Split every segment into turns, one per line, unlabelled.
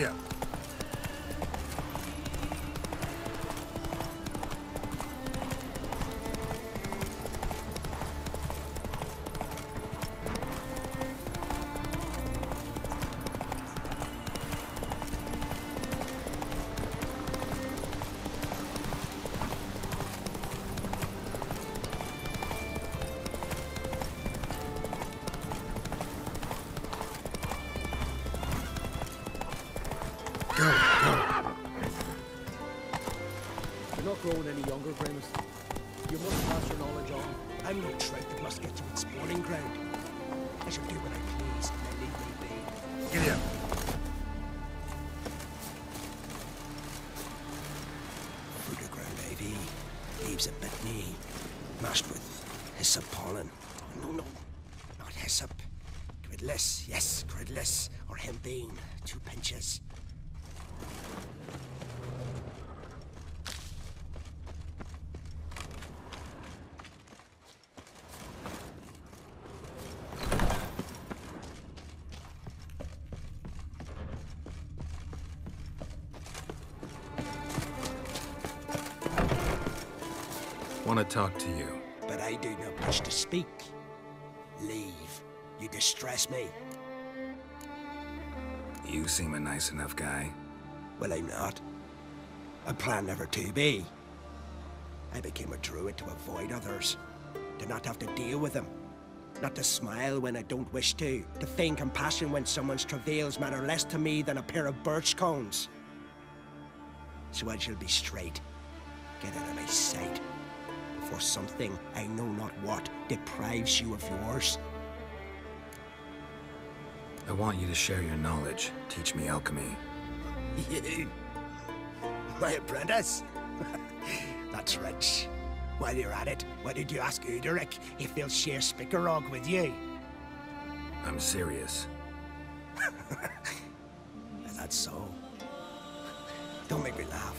Giddy up. Go, go.
You're not growing any younger, Grimace. You must pass your knowledge on.
I'm no trout that must get to its spawning ground. I shall do what I please, and leave me be.
Giddy up.
Fruit of ground ivy, leaves a bit knee, mashed with hyssop pollen. No, not hyssop. Gridless, yes, gridless, or hempbean, 2 pinches.
Want to talk to you.
But I do not wish to speak. Leave. You distress me.
You seem a nice enough guy.
Well, I'm not. I plan never to be. I became a druid to avoid others. To not have to deal with them. Not to smile when I don't wish to. To feign compassion when someone's travails matter less to me than a pair of birch cones. So I shall be straight. Get out of my sight. For something, I know not what, deprives you of yours.
I want you to share your knowledge. Teach me alchemy.
You? My apprentice? That's rich. While you're at it, why did you ask Uderic if he'll share Spickerog with you?
I'm serious.
That's so. Don't make me laugh.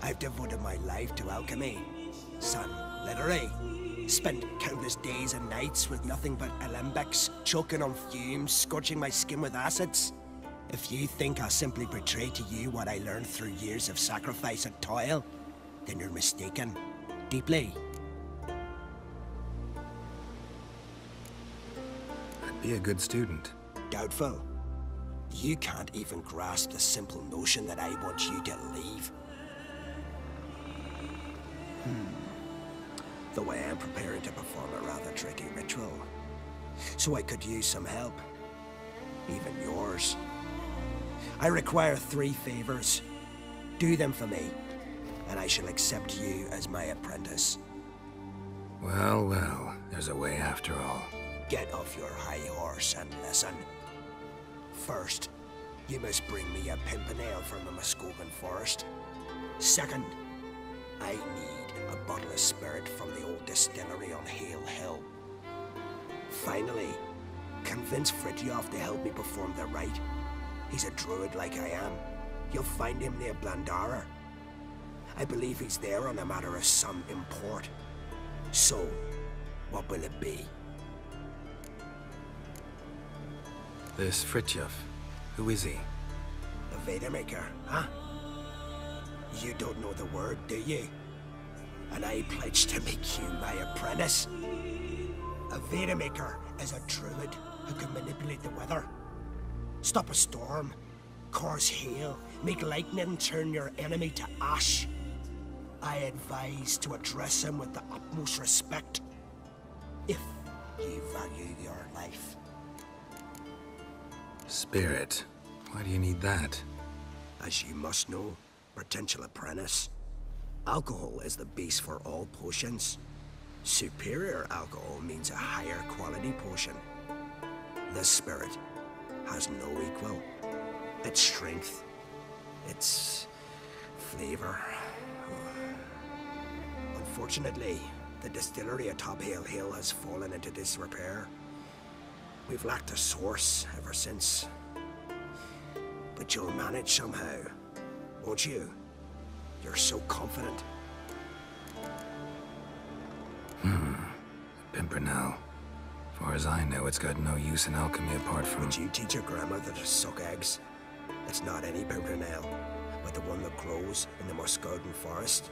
I've devoted my life to alchemy. Son, literally. Spent countless days and nights with nothing but alembics, choking on fumes, scorching my skin with acids. If you think I'll simply betray to you what I learned through years of sacrifice and toil, then you're mistaken. Deeply.
I'd be a good student.
Doubtful. You can't even grasp the simple notion that I want you to leave. Though I am preparing to perform a rather tricky ritual. So I could use some help. Even yours. I require 3 favors. Do them for me, and I shall accept you as my apprentice.
Well, well, there's a way after all.
Get off your high horse and listen. First, you must bring me a pimpernel from the Muskogan forest. Second, I need a bottle of spirit from the old distillery on Hale Hill. Finally, convince Fritjof to help me perform the rite. He's a druid like I am. You'll find him near Blandara. I believe he's there on a matter of some import. So, what will it be?
This Fritjof, who is he?
The Veda Maker, huh? You don't know the word, do you? And I pledge to make you my apprentice. A Veda Maker is a druid who can manipulate the weather. Stop a storm, cause hail, make lightning turn your enemy to ash. I advise to address him with the utmost respect, if you value your life.
Spirit. Why do you need that?
As you must know, potential apprentice, alcohol is the base for all potions. Superior alcohol means a higher quality potion. This spirit has no equal. Its strength, its flavor. Unfortunately, the distillery atop Hale Hill has fallen into disrepair. We've lacked a source ever since. But you'll manage somehow, won't you? You're so confident.
Pimpernel. Far as I know, it's got no use in alchemy apart from...
Would you teach your grandmother to suck eggs? It's not any pimpernel, but the one that grows in the Muscodan forest.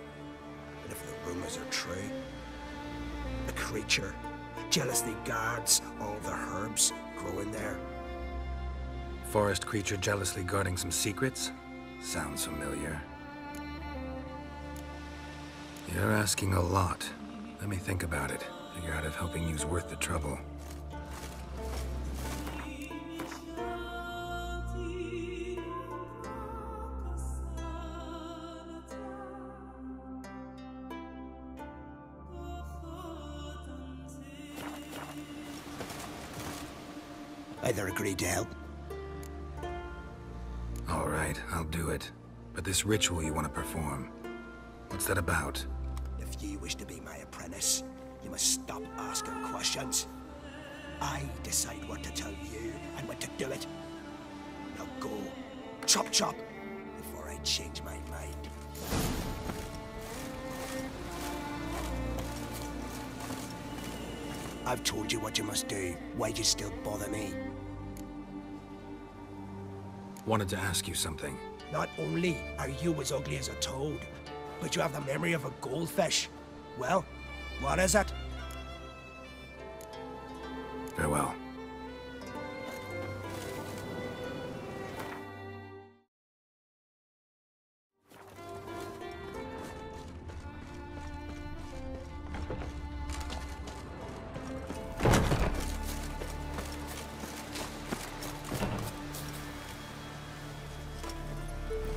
And if the rumors are true, a creature jealously guards all the herbs growing there.
Forest creature jealously guarding some secrets? Sounds familiar. You're asking a lot. Let me think about it. Figure out if helping you's worth the trouble.
Either agree to help.
All right, I'll do it. But this ritual you want to perform, what's that about?
If you wish to be my apprentice, you must stop asking questions. I decide what to tell you and when to do it. Now go, chop chop, before I change my mind. I've told you what you must do. Why'd you still bother me?
Wanted to ask you something.
Not only are you as ugly as a toad, but you have the memory of a goldfish. Well, what is it?
Farewell.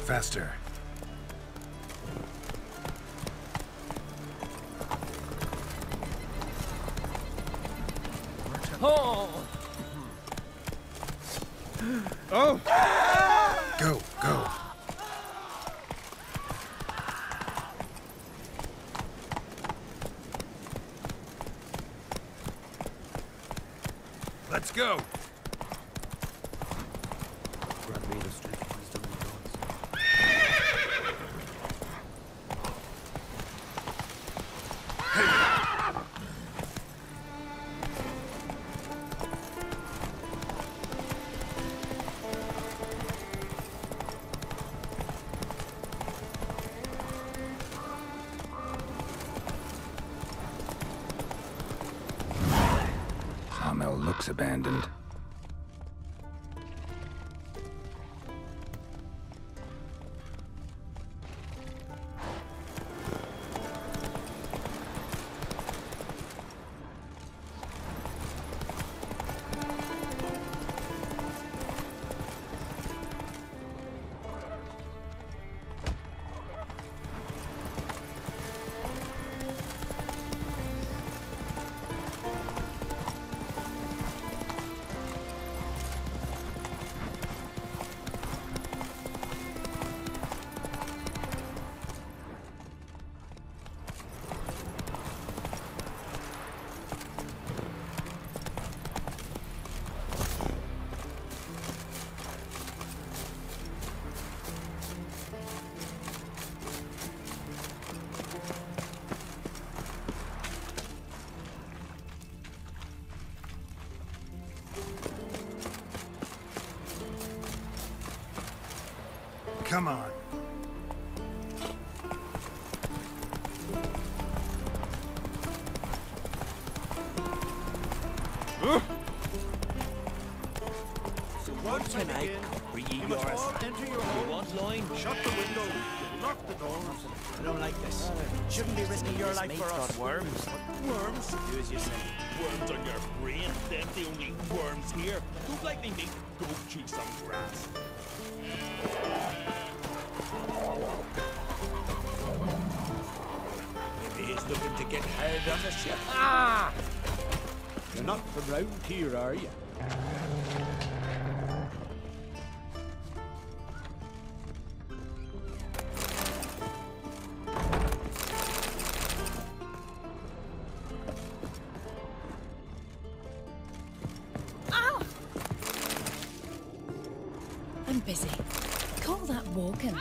Faster.
Oh! Oh!
Go, go. Let's go.
Grant me the strength, wisdom, and gods.
Sawmill looks abandoned. Come on.
So what can I cover ye, Yoris?
Enter your home.
What line?
Shut the window. Lock the doors.
I don't like this.
Shouldn't be risking your life for us.
Worms.
Worms?
Do as you say.
Worms on your brain. Them the only worms here. Don't like me, mate. Go chew some grass. Maybe he's looking to get hired on the ship. Ah! You're not from round here, are you?
I'm busy. Call that walking.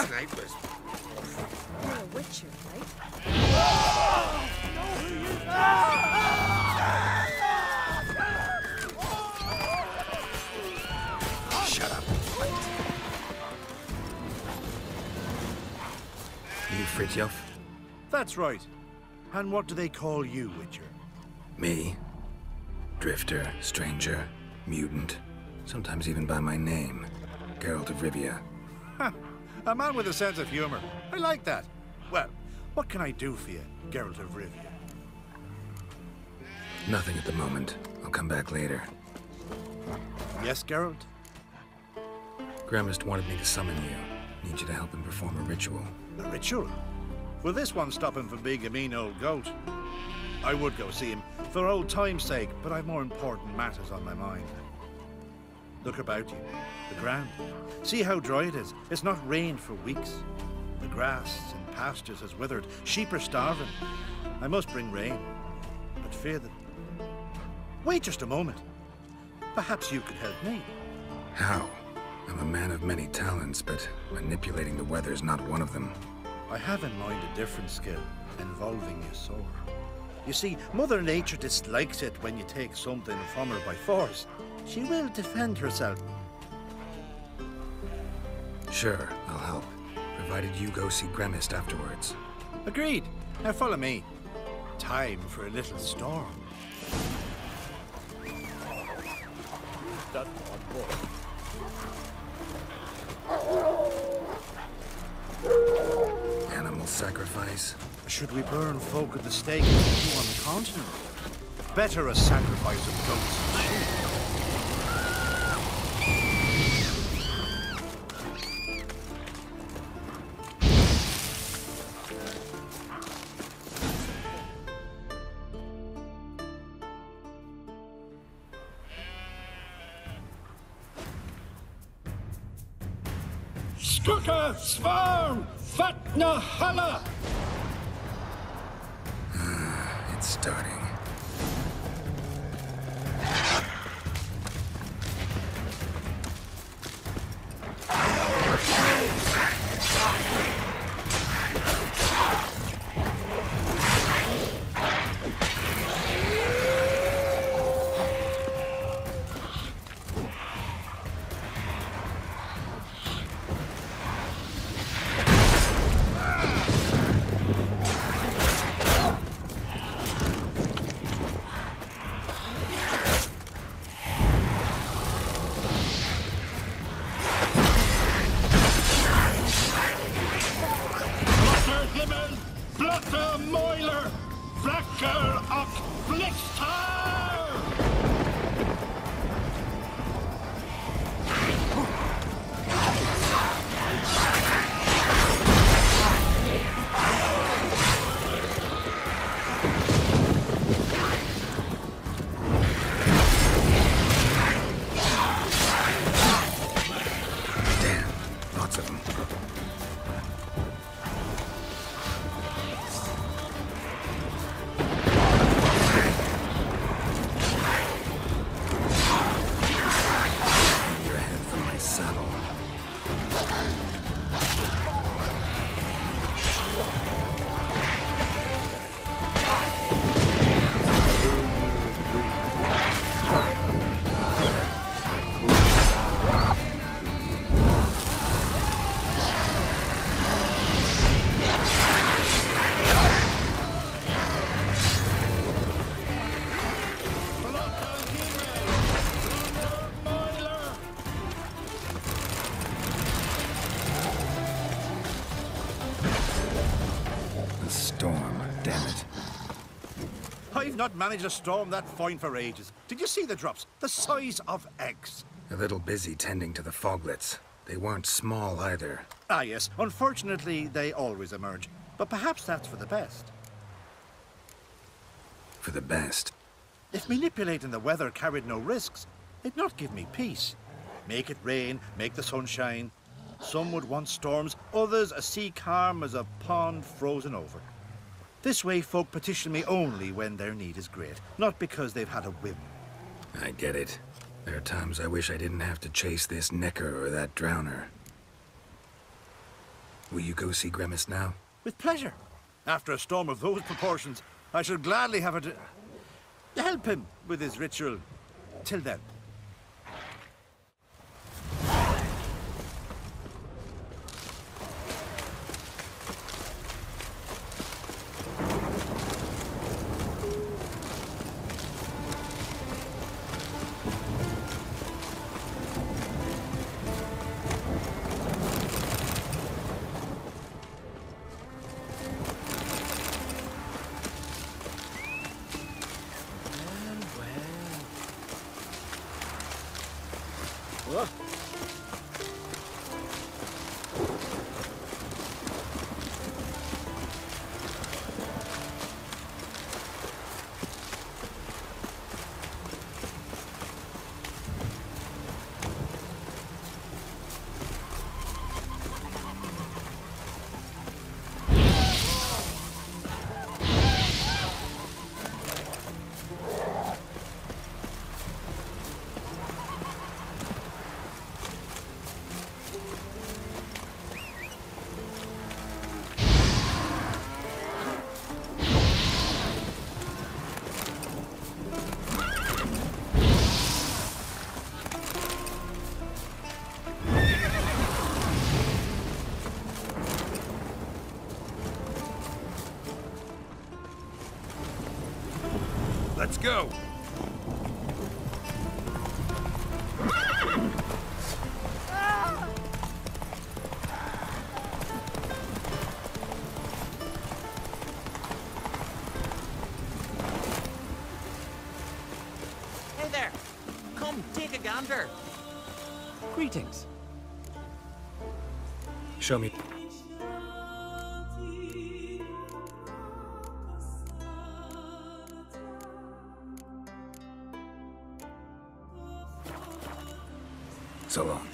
last night was...
You're a witcher, right?
Shut up. You Fritjof?
That's right. And what do they call you, Witcher?
Me? Drifter, stranger, mutant. Sometimes even by my name. Geralt of Rivia.
A man with a sense of humor. I like that. Well, what can I do for you, Geralt of Rivia?
Nothing at the moment. I'll come back later.
Yes, Geralt?
Gremist wanted me to summon you. Need you to help him perform a ritual.
A ritual? Will this one stop him from being a mean old goat? I would go see him, for old time's sake, but I've more important matters on my mind. Look about you. The ground. See how dry it is. It's not rained for weeks. The grass in pastures has withered. Sheep are starving. I must bring rain, but fear that... Wait just a moment. Perhaps you could help me.
How? I'm a man of many talents, but manipulating the weather's not one of them.
I have in mind a different skill, involving your sword. You see, Mother Nature dislikes it when you take something from her by force. She will defend herself.
Sure, I'll help. Provided you go see Gremist afterwards.
Agreed. Now follow me. Time for a little storm.
That on board.
Animal sacrifice?
Should we burn folk at the stake as we do on the continent? Better a sacrifice of goats and sheep.
Skugga Svarm Fatna Hala!
It's starting.
I've not managed a storm that fine for ages. Did you see the drops? The size of eggs.
A little busy tending to the foglets. They weren't small either.
Ah, yes. Unfortunately, they always emerge. But perhaps that's for the best.
For the best.
If manipulating the weather carried no risks, it'd not give me peace. Make it rain, make the sun shine. Some would want storms, others a sea calm as a pond frozen over. This way folk petition me only when their need is great, not because they've had a whim.
I get it. There are times I wish I didn't have to chase this necker or that drowner. Will you go see Grimace now?
With pleasure. After a storm of those proportions, I should gladly have it to help him with his ritual. Till then.
Let's go!
Hey there! Come, take a gander.
Greetings.
Show me. So long.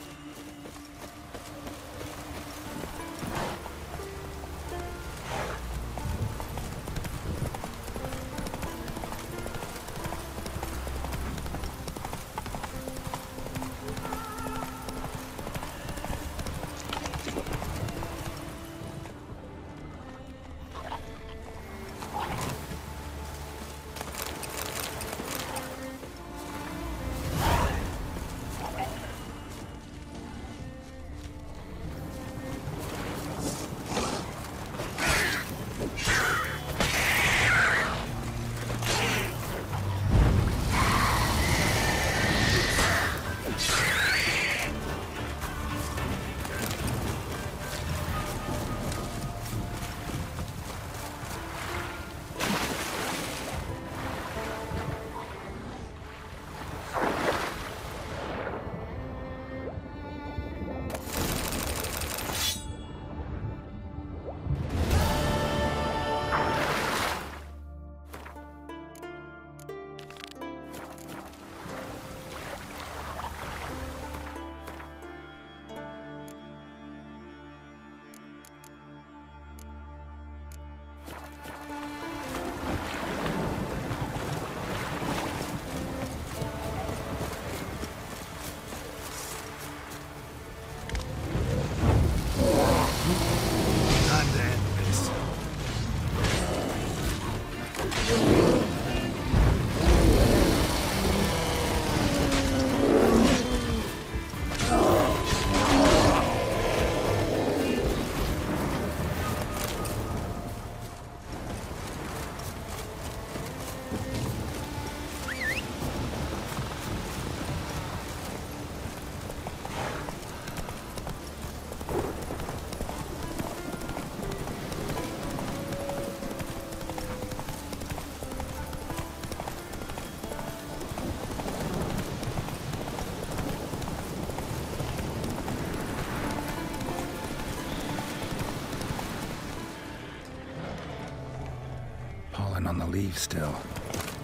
Pollen on the leaves still.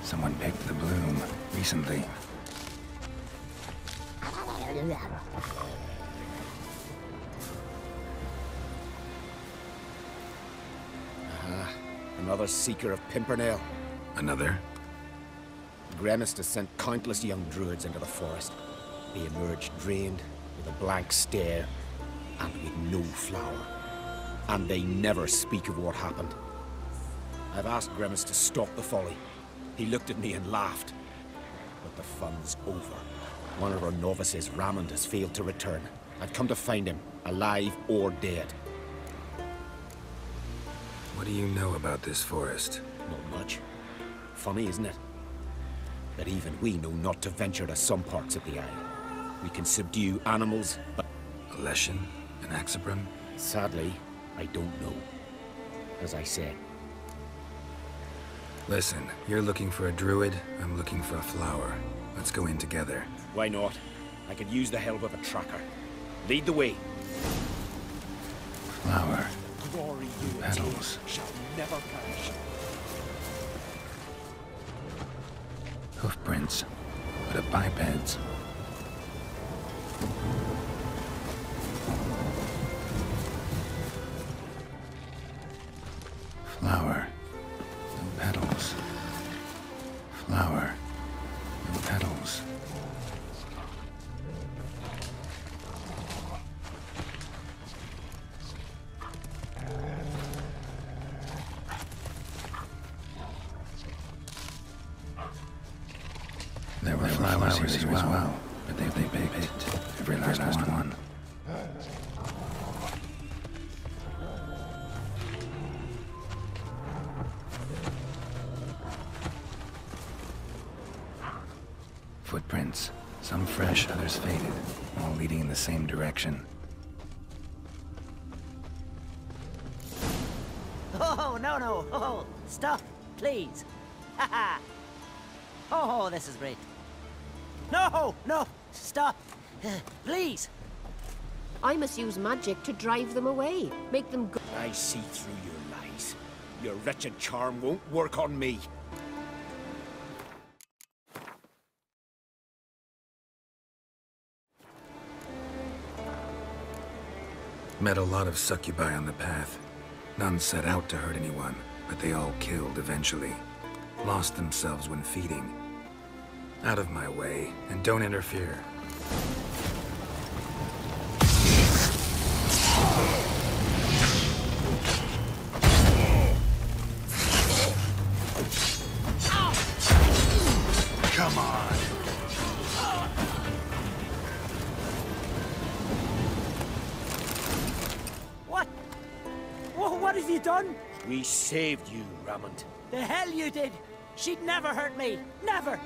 Someone picked the bloom recently.
Another seeker of Pimpernel.
Another?
Grimace has sent countless young druids into the forest. They emerged drained, with a blank stare, and with no flower.
and they never speak of what happened. I've asked Grimace to stop the folly. He looked at me and laughed. But the fun's over. One of our novices, Ramond, has failed to return. I've come to find him, alive or dead.
What do you know about this forest?
Not much. Funny, isn't it? That even we know not to venture to some parts of the isle. We can subdue animals, but...
A Leshen? An Axabrum?
Sadly, I don't know. As I said.
Listen, you're looking for a druid, I'm looking for a flower. Let's go in together.
Why not? I could use the help of a tracker. Lead the way.
Flower.
Glory you
Petals.
shall never perish.
Hoofprints, but of bipeds. Flower. And petals. Flower. And petals. There were flowers as well, but they picked every last one. Footprints, some fresh, others faded, all leading in the same direction.
Oh, no. Oh, stop, please. Haha. Oh, this is great. No, stop. Please.
I must use magic to drive them away. Make them go.
I see through your lies. Your wretched charm won't work on me.
Met a lot of succubi on the path. None set out to hurt anyone, but they all killed eventually. Lost themselves when feeding. Out of my way, and don't interfere.
Come on.
What? What have you done?
We saved you, Ramond.
The hell you did! She'd never hurt me! Never!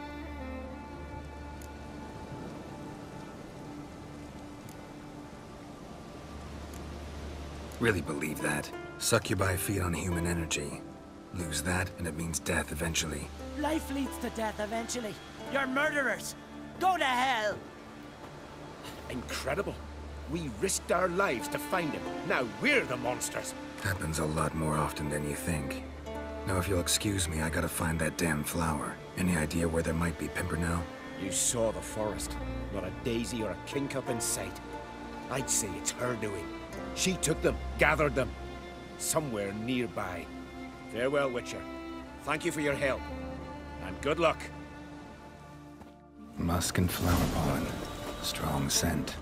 Really believe that? Succubi feed on human energy. Lose that, and it means death eventually.
Life leads to death eventually. You're murderers! Go to hell!
Incredible. We risked our lives to find him. Now we're the monsters.
Happens a lot more often than you think. Now if you'll excuse me, I gotta find that damn flower. Any idea where there might be Pimpernel?
You saw the forest. Not a daisy or a kingcup in sight. I'd say it's her doing. She took them, gathered them. Somewhere nearby. Farewell, Witcher. Thank you for your help. And good luck.
Musk and flower pollen. Strong scent.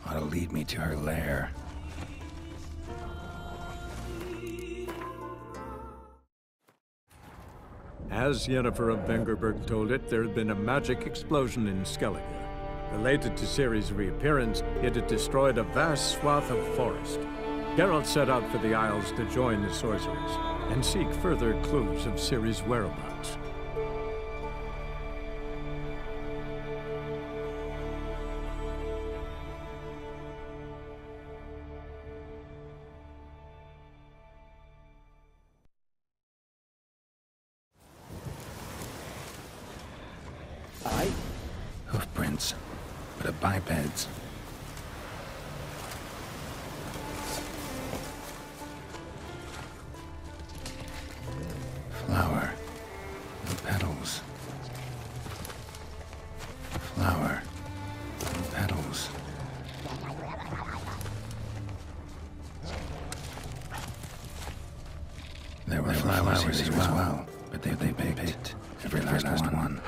Ought to lead me to her lair.
As Yennefer of Vengerberg told it, there had been a magic explosion in Skellige. Related to Ciri's reappearance, it had destroyed a vast swath of forest. Geralt set out for the Isles to join the sorcerers and seek further clues of Ciri's whereabouts.
Hoofprints, but of bipeds. Flower, and petals. Flower, and petals. There were flowers as well, but they picked every last one.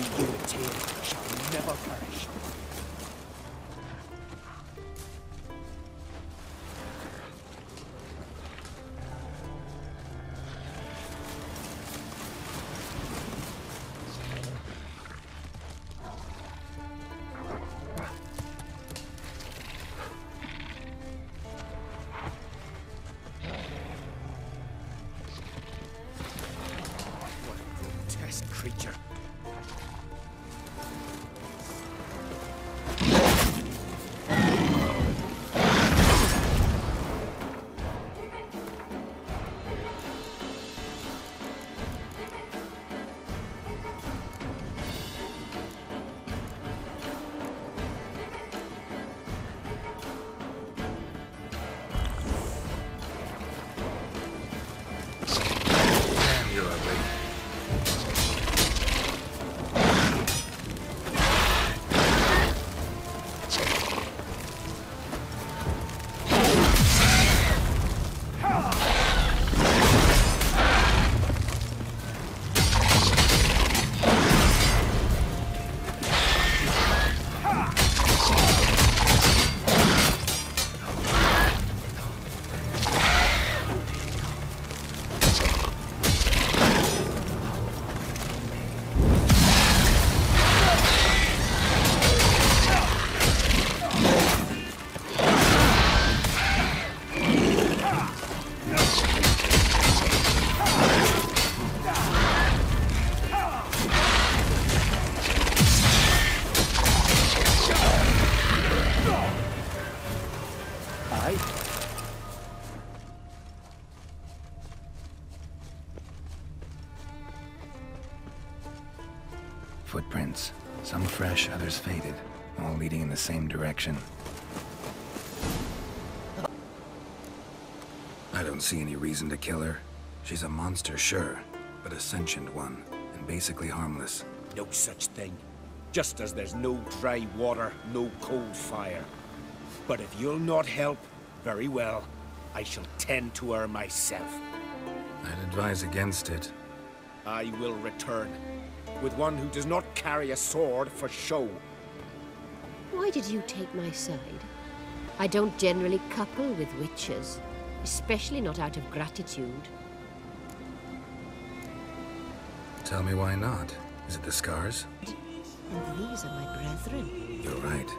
every human tail shall never perish. Creature.
Damn, you're ugly. Footprints. Some fresh, others faded, all leading in the same direction. I don't see any reason to kill her. She's a monster, sure, but a sentient one, and basically harmless.
No such thing. Just as there's no dry water, no cold fire. But if you'll not help, very well. I shall tend to her myself.
I'd advise against it.
I will return, with one who does not carry a sword for show.
Why did you take my side? I don't generally couple with witches, especially not out of gratitude.
Tell me why not. Is it the scars?
And these are my brethren.
You're right.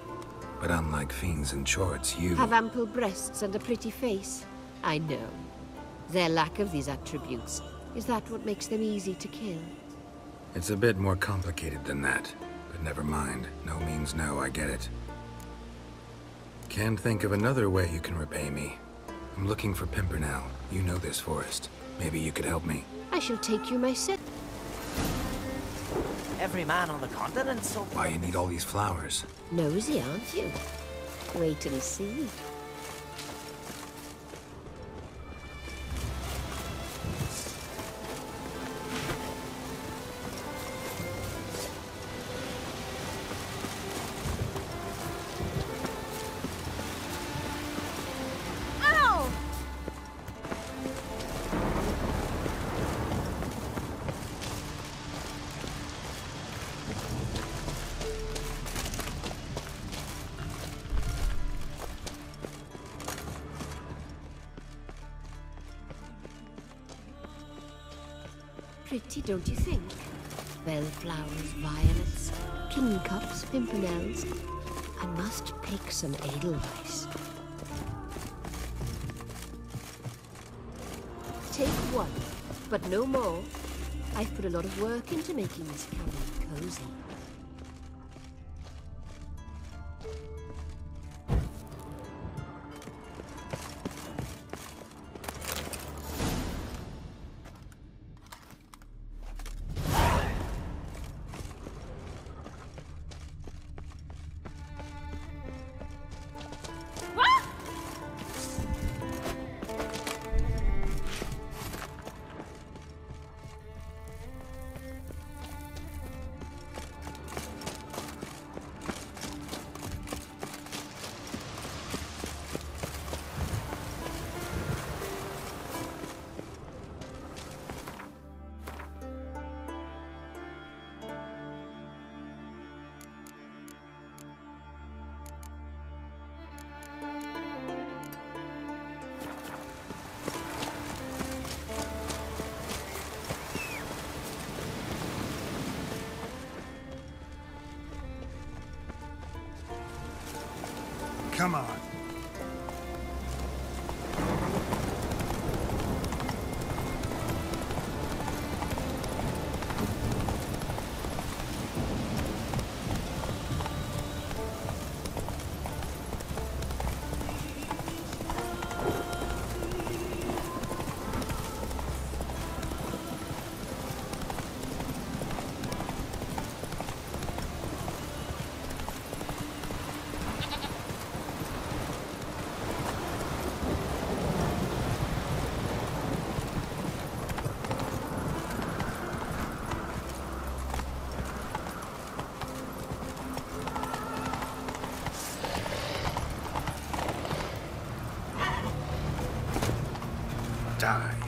But unlike fiends and chorts, you...
Have ample breasts and a pretty face. I know. Their lack of these attributes, is that what makes them easy to kill?
It's a bit more complicated than that. But never mind. No means no, I get it. Can't think of another way you can repay me. I'm looking for Pimpernel. You know this forest. Maybe you could help me.
I shall take you my set.
Every man on the continent, so...
Why you need all these flowers?
Nosy, aren't you? Wait and see. Pretty, don't you think? Bellflowers, violets, kingcups, pimpernels. I must pick some edelweiss. Take one, but no more. I've put a lot of work into making this cabin cozy.
Come on. Die.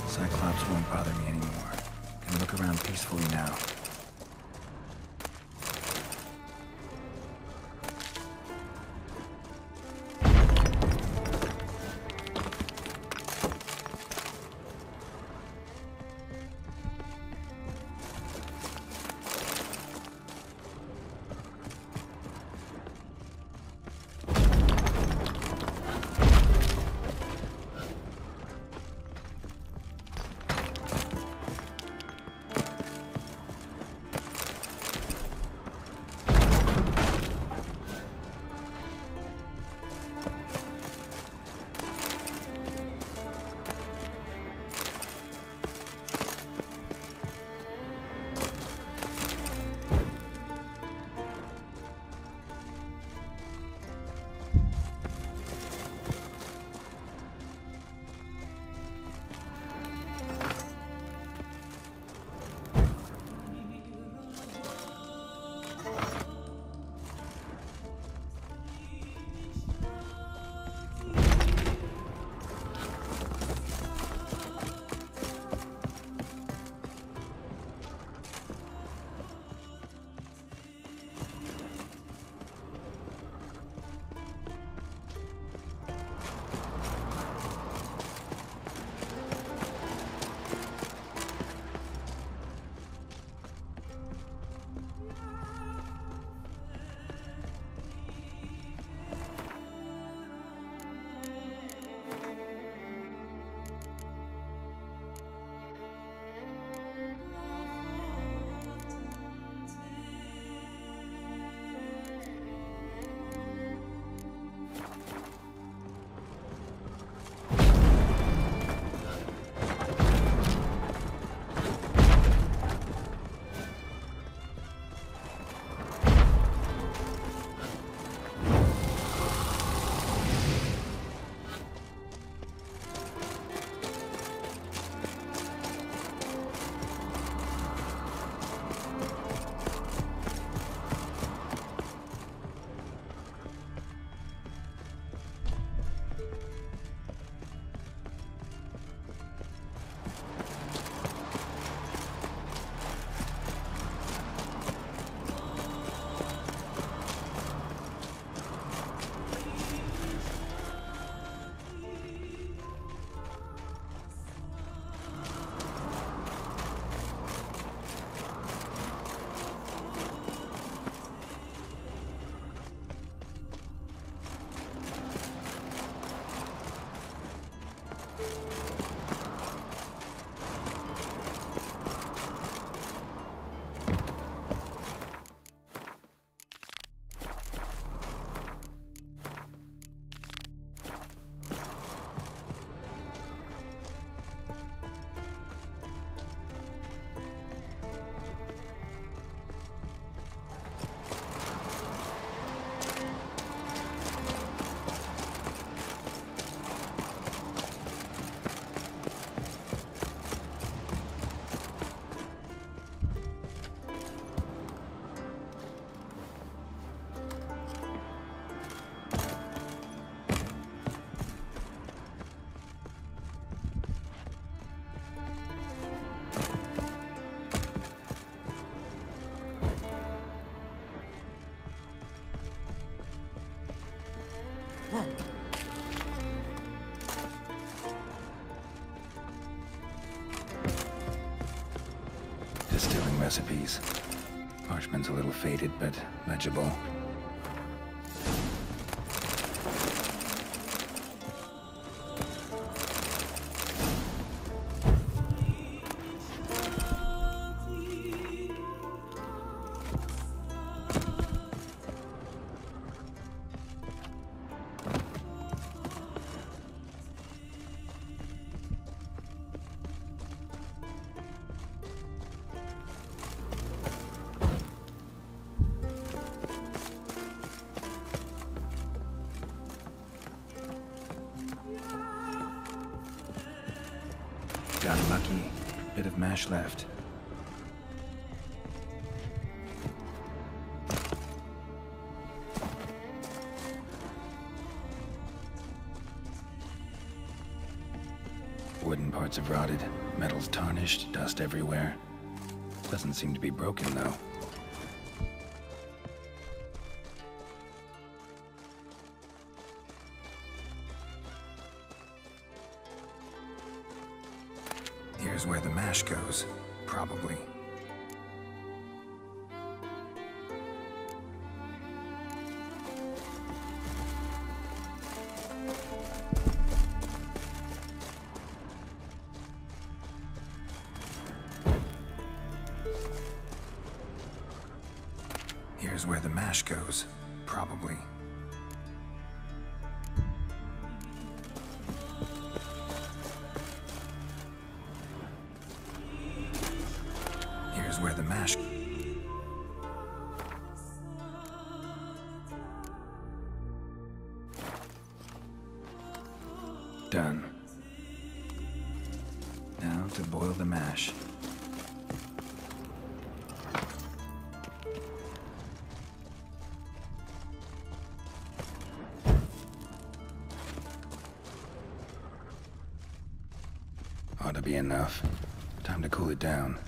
Cyclops won't bother me anymore. Can look around peacefully now. distilling recipes. Parchment's a little faded, but legible. Got lucky. Bit of mash left. Wooden parts have rotted. Metal's tarnished, dust everywhere. Doesn't seem to be broken, though. Here's where the mash goes, probably. Here's where the mash goes, probably. Here's where the mash... Done. Now to boil the mash. Ought to be enough. Time to cool it down.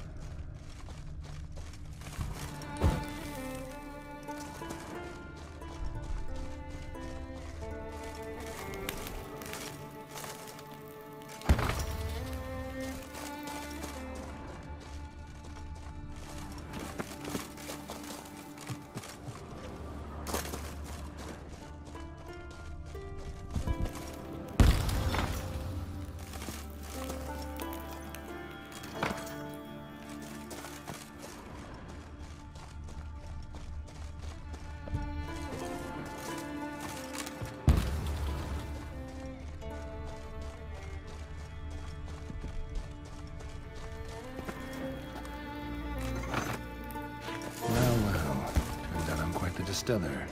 Well, turns out I'm quite the distiller.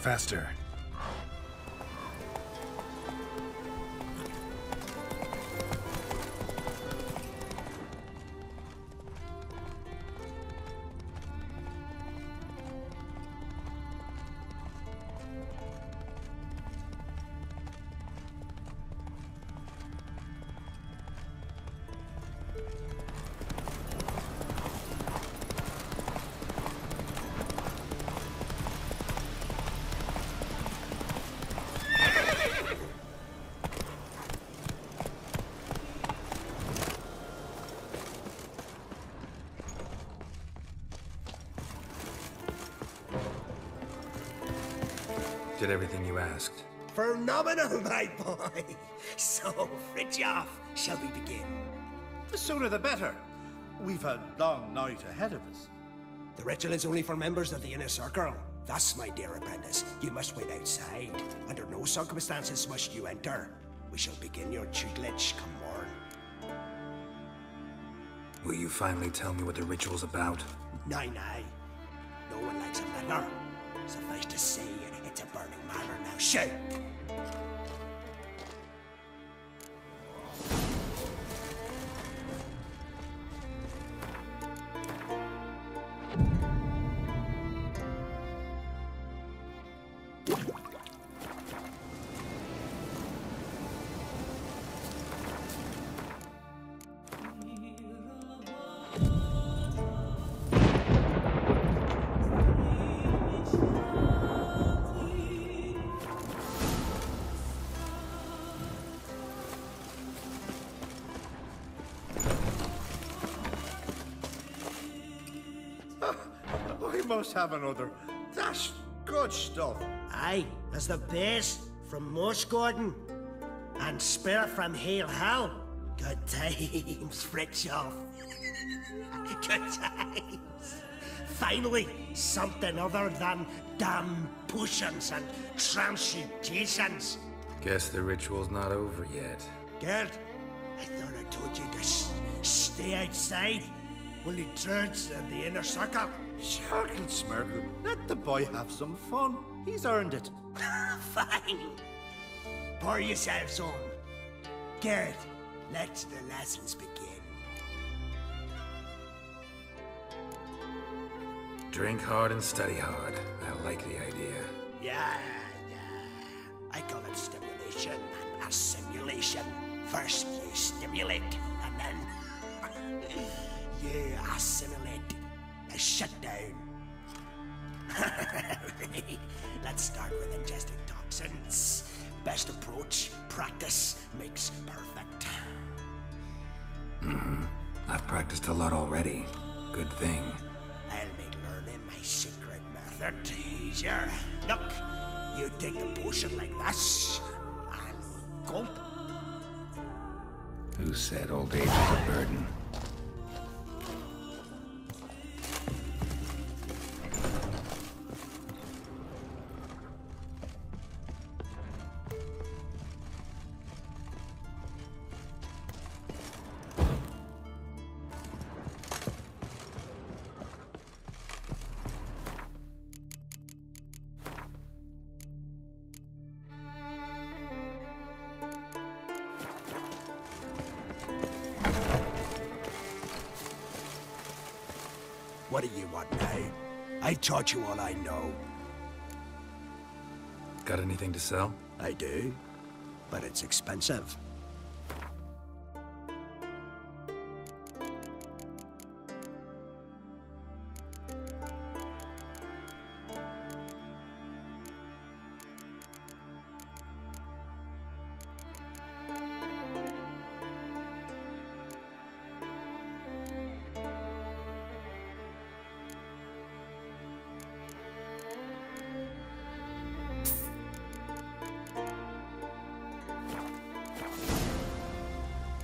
Faster. Did everything you asked?
Phenomenal, my boy. So, Fritjof, shall we begin?
The sooner the better. We've a long night ahead of us.
The ritual is only for members of the inner circle. Thus, my dear apprentice, you must wait outside. Under no circumstances must you enter. We shall begin your tutelage come morn.
Will you finally tell me what the ritual's about?
Nay. No one likes a letter. Suffice to say, it's a burning matter now. Shout!
We must have another. That's good stuff.
Aye, that's the best from Mossgordon. And Spirit from Hale Hell. Good times, Fritjof. Good times. Finally, something other than damn potions and transmutations.
Guess the ritual's not over yet.
Gerd, I thought I told you to stay outside. Only turns in the inner circle.
Sharkle Smirkle, let the boy have some fun. He's earned it.
Fine. Pour yourselves on. Gerd, let the lessons begin.
Drink hard and study hard. I like the idea.
Yeah. I call it stimulation and assimilation. First you stimulate, and then you assimilate. Now shut down. Let's start with ingesting toxins. Best approach, practice makes perfect.
I've practiced a lot already. Good thing.
I'll make learning my secret method easier. Look, you take the potion like this, and gulp.
Who said old age was a burden?
What do you want now? I taught you all I know.
Got anything to sell?
I do, but it's expensive.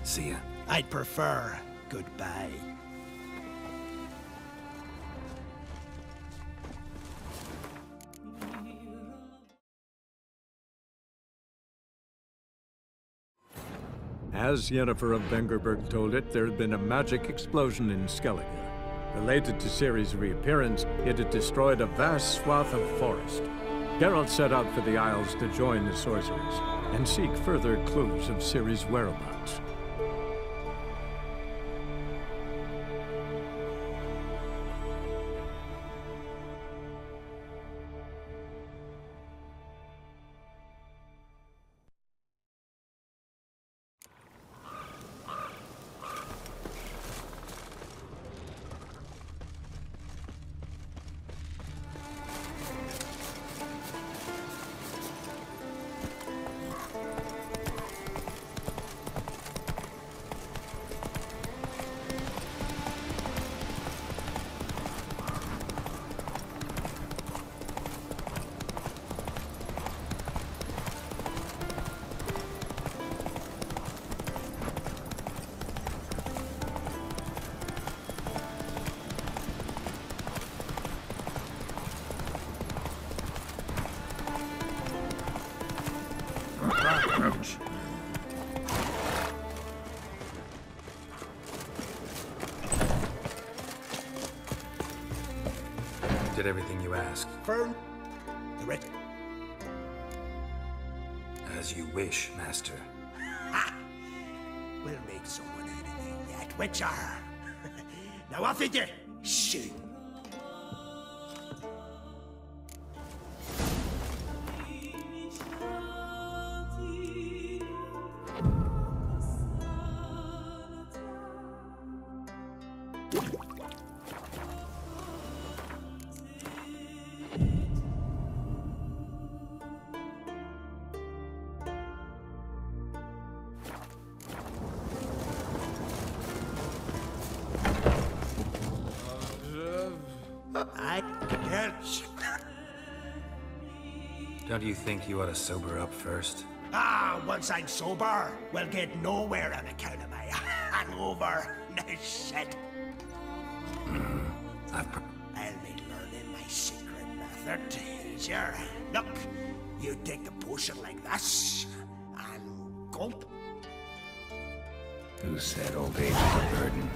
See ya.
I'd prefer goodbye.
As Yennefer of Vengerberg told it, there had been a magic explosion in Skellige. Related to Ciri's reappearance, it had destroyed a vast swath of forest. Geralt set out for the Isles to join the sorcerers and seek further clues of Ciri's whereabouts.
Ouch.
Did everything you asked.
Fern, the rest.
As you wish, Master.
Ha! We'll make someone out of you yet, Witcher. Now off with you. Shoot. I can't.
Don't you think you ought to sober up first?
Once I'm sober, we'll get nowhere on account of my hangover. No shit.
I've
I'll be learning my secret method. Here, look. You take the potion like this, and gulp.
Who said old age was a burden?